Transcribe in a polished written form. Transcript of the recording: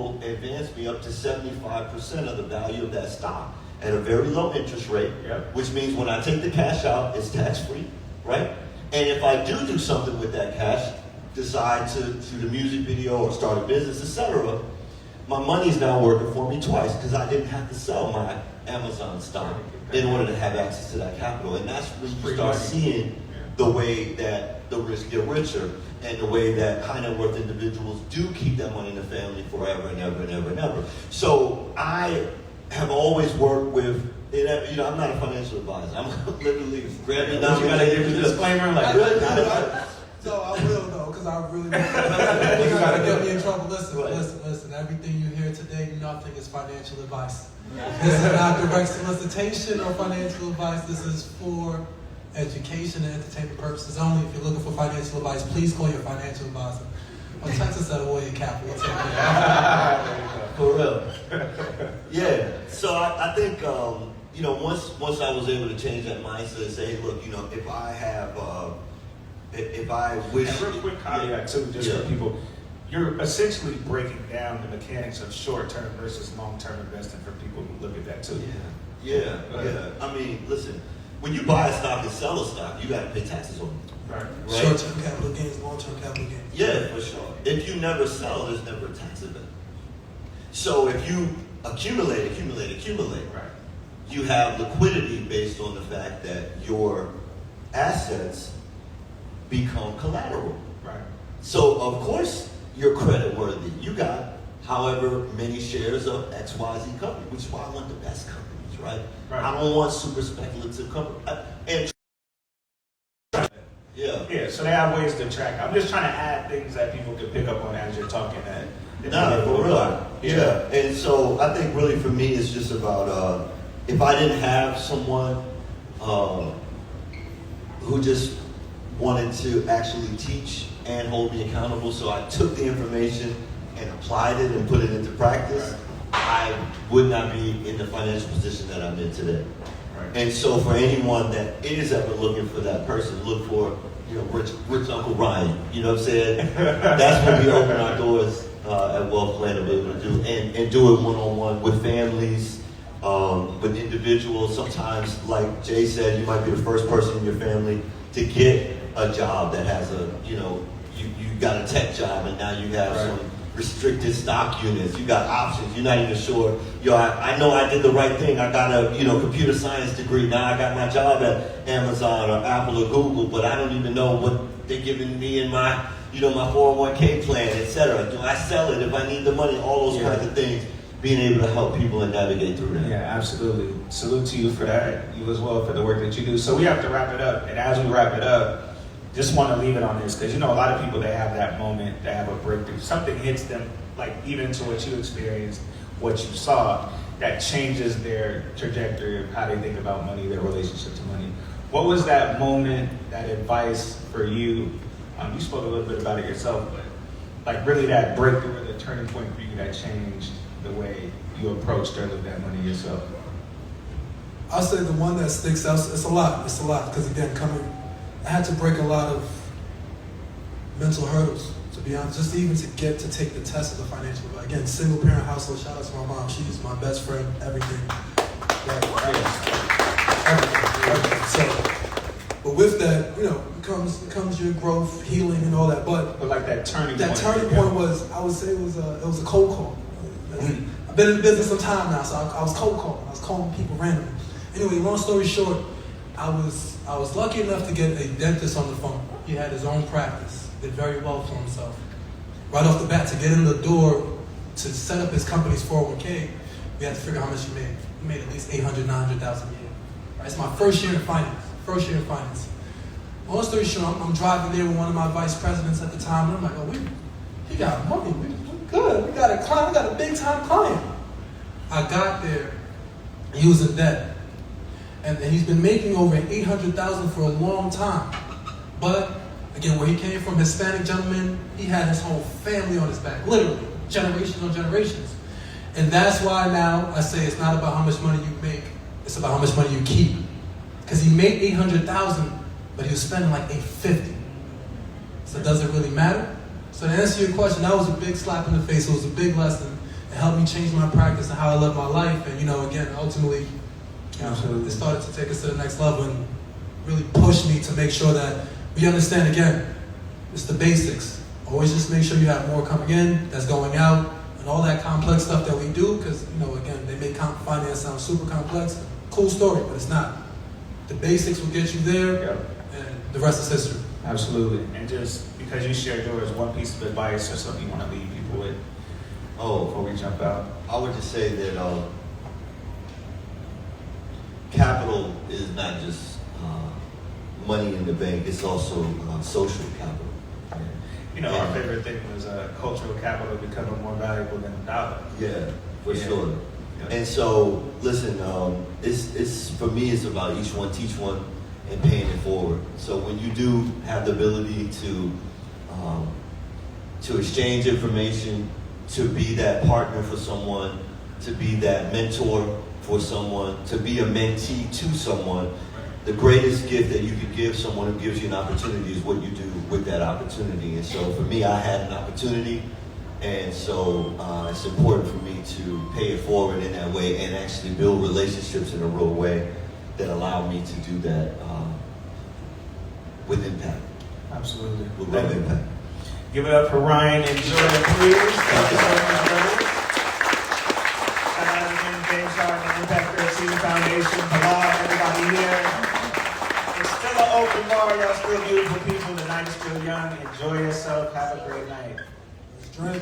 will advance me up to 75% of the value of that stock at a very low interest rate, which means when I take the cash out, it's tax-free, right? And if I do something with that cash, decide to shoot a music video or start a business, etc., my money's now working for me twice because I didn't have to sell my Amazon stock in order to have access to that capital. And that's when you start seeing the way that the rich get richer and the way that high net worth individuals do keep that money in the family forever and ever and ever and ever. So I have always worked with, I'm not a financial advisor. I'm literally grabbing down. You gotta give the disclaimer, like. So I will though, because I really you gotta get me in trouble. Listen. Everything you hear today, nothing is financial advice. This is not direct solicitation or financial advice. This is for education and entertainment purposes only. If you're looking for financial advice, please call your financial advisor. Or text us at Warrior Capital. For real. Yeah. So I think once I was able to change that mindset and say, hey, look, if I wish. And real quick caveat too, just for people, you're essentially breaking down the mechanics of short-term versus long-term investing for people who look at that too. Yeah. I mean, listen, when you buy a stock and sell a stock, you got to pay taxes on it. Right. Short-term capital gains, long-term capital gains. Yeah, for sure. If you never sell, there's never a tax event. So if you accumulate, right, you have liquidity based on the fact that your assets become collateral. Right. So of course you're credit worthy. You got however many shares of XYZ company, which is why I want the best companies, right? I don't want super speculative companies. Yeah, so they have ways to track. I'm just trying to add things that people can pick up on as you're talking. For real. Yeah, and so I think really for me it's just about if I didn't have someone who just wanted to actually teach and hold me accountable, so I took the information and applied it and put it into practice, I would not be in the financial position that I'm in today. Right. And so for anyone that is ever looking for that person, look for rich Uncle Ryan. You know what I'm saying? That's when we open our doors at Wealth Plan to be able to do and do it one-on-one with families, with individuals. Sometimes, like Jay said, you might be the first person in your family to get a job that has you got a tech job and now you have some restricted stock units. You got options. You're not even sure. I know I did the right thing. I got a computer science degree. Now I got my job at Amazon or Apple or Google, but I don't even know what they're giving me in my my 401k plan, etc. Do I sell it if I need the money? All those kinds of things. Being able to help people and navigate through that. Yeah, absolutely. Salute to you for that. You as well for the work that you do. So we have to wrap it up. And as we wrap it up, just want to leave it on this because a lot of people, they have that moment, they have a breakthrough. Something hits them, like even to what you experienced, what you saw, that changes their trajectory of how they think about money, their relationship to money. What was that moment, that advice for you? You spoke a little bit about it yourself, but like really that breakthrough or the turning point for you that changed the way you approached or looked at money yourself? I'll say the one that sticks out, it's a lot, because again, I had to break a lot of mental hurdles, to be honest, just even to get to take the test of the financial advice. Again, single parent household, shout out to my mom, she's my best friend, everything. Everything. So, but with that, comes your growth, healing, and all that. But like that turning point. That turning point was, I would say, it was a cold call. I've been in the business some time now, so I was cold calling. I was calling people randomly. Anyway, long story short, I was lucky enough to get a dentist on the phone. He had his own practice, did very well for himself. Right off the bat, to get in the door to set up his company's 401k, we had to figure out how much he made. He made at least $800,000, $900,000 a year. Right, it's my first year in finance. Long story short, I'm driving there with one of my vice presidents at the time, and I'm like, oh, he got money. We good. We got a client. We got a big time client. I got there. He was in debt, and he's been making over $800,000 for a long time. But again, where he came from, Hispanic gentleman, he had his whole family on his back, literally generations on generations. And that's why now I say it's not about how much money you make; it's about how much money you keep. Because he made $800,000, but he was spending like $850. So does it really matter? So to answer your question, that was a big slap in the face. It was a big lesson. it helped me change my practice and how I live my life. And, you know, again, ultimately, you know, Absolutely. it started to take us to the next level and really push me to make sure that we understand, again, it's the basics. Always just make sure you have more coming in that's going out and all that complex stuff that we do, because, you know, again, they make finance sound super complex. Cool story, but it's not. The basics will get you there, Yep. and the rest is history. Absolutely. And just because you shared yours, one piece of advice or something you want to leave people with before we jump out. I would just say that capital is not just money in the bank, it's also social capital. You know, our favorite thing was cultural capital becoming more valuable than a dollar. Yeah, for Yeah. sure. Yeah. And so, listen, it's for me, it's about each one, teach one, and paying it forward. So when you do have the ability to exchange information, to be that partner for someone, to be that mentor for someone, to be a mentee to someone, the greatest gift that you could give someone who gives you an opportunity is what you do with that opportunity. And so for me, I had an opportunity, and so it's important for me to pay it forward in that way and actually build relationships in a real way that allow me to do that with impact, Absolutely. with real impact. Give it up for Ryan and Jordan, please. Thank you so much, brothers. Shout out again, James Harden, the Impact 13 Foundation, Bilal, everybody here. It's still an open bar. Y'all still beautiful people. The night is still young. Enjoy yourself. Have a great night. Let's drink.